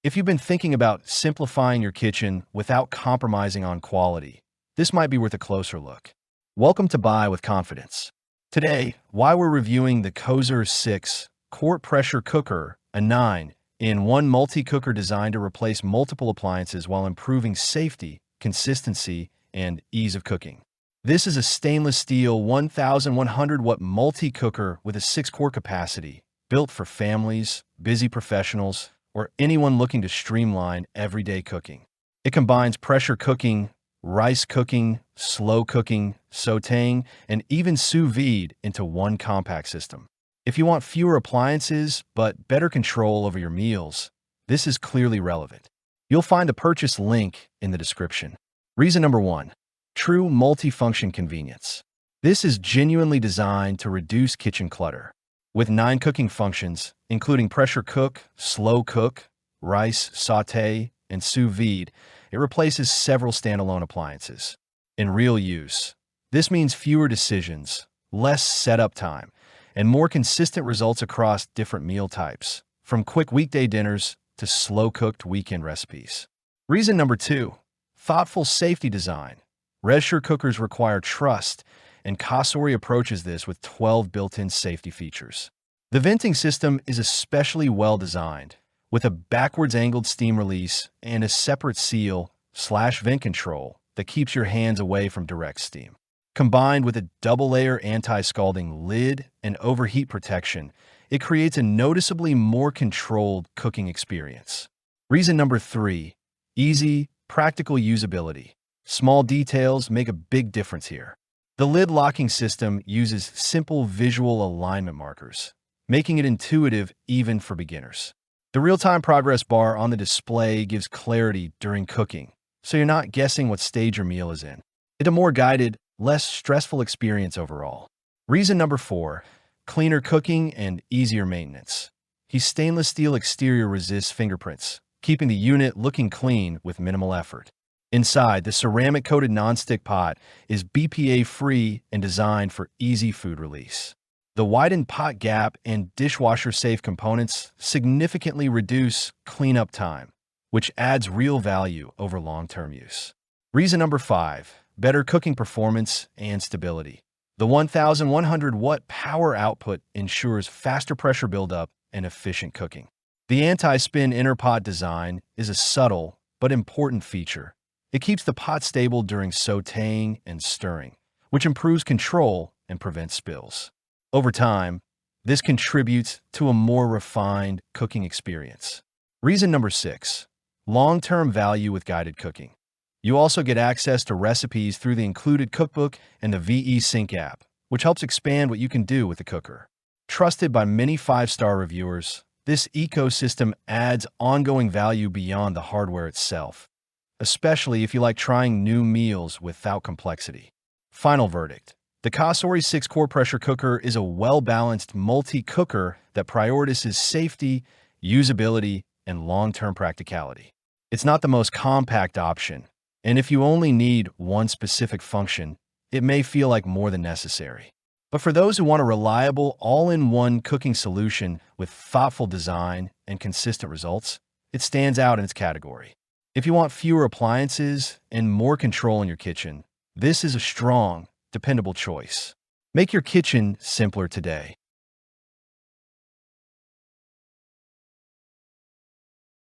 If you've been thinking about simplifying your kitchen without compromising on quality, this might be worth a closer look. Welcome to Buy with Confidence. Today, why we're reviewing the Cosori 6 quart pressure cooker, a 9-in-1 multi-cooker designed to replace multiple appliances while improving safety, consistency, and ease of cooking. This is a stainless steel 1,100-watt multi-cooker with a 6-quart capacity, built for families, busy professionals, or anyone looking to streamline everyday cooking. It combines pressure cooking, rice cooking, slow cooking, sautéing, and even sous vide into one compact system. If you want fewer appliances but better control over your meals, this is clearly relevant. You'll find a purchase link in the description. Reason number 1. True multifunction convenience. This is genuinely designed to reduce kitchen clutter. With 9 cooking functions, including pressure cook, slow cook, rice, sauté, and sous vide, it replaces several standalone appliances. In real use, this means fewer decisions, less setup time, and more consistent results across different meal types, from quick weekday dinners to slow-cooked weekend recipes. Reason number 2. Thoughtful safety design. Redsure cookers require trust, and Cosori approaches this with 12 built-in safety features. The venting system is especially well designed, with a backwards-angled steam release and a separate seal/vent control that keeps your hands away from direct steam. Combined with a double-layer anti-scalding lid and overheat protection, it creates a noticeably more controlled cooking experience. Reason number 3. Easy, practical usability. Small details make a big difference here. The lid locking system uses simple visual alignment markers, making it intuitive even for beginners. The real-time progress bar on the display gives clarity during cooking, so you're not guessing what stage your meal is in. It's a more guided, less stressful experience overall. Reason number 4. Cleaner cooking and easier maintenance. His stainless steel exterior resists fingerprints, keeping the unit looking clean with minimal effort. Inside, the ceramic-coated nonstick pot is BPA-free and designed for easy food release. The widened pot gap and dishwasher-safe components significantly reduce cleanup time, which adds real value over long-term use. Reason number 5. Better cooking performance and stability. The 1,100-watt power output ensures faster pressure buildup and efficient cooking. The anti-spin inner pot design is a subtle but important feature. It keeps the pot stable during sautéing and stirring, which improves control and prevents spills. Over time, this contributes to a more refined cooking experience. Reason number 6. Long-term value with guided cooking. You also get access to recipes through the included cookbook and the VE Sync app, which helps expand what you can do with the cooker. Trusted by many 5-star reviewers, this ecosystem adds ongoing value beyond the hardware itself, especially if you like trying new meals without complexity. Final verdict. The Cosori 6-quart pressure cooker is a well-balanced multi-cooker that prioritizes safety, usability, and long-term practicality. It's not the most compact option, and if you only need one specific function, it may feel like more than necessary. But for those who want a reliable, all-in-one cooking solution with thoughtful design and consistent results, it stands out in its category. If you want fewer appliances and more control in your kitchen, this is a strong, dependable choice. Make your kitchen simpler today.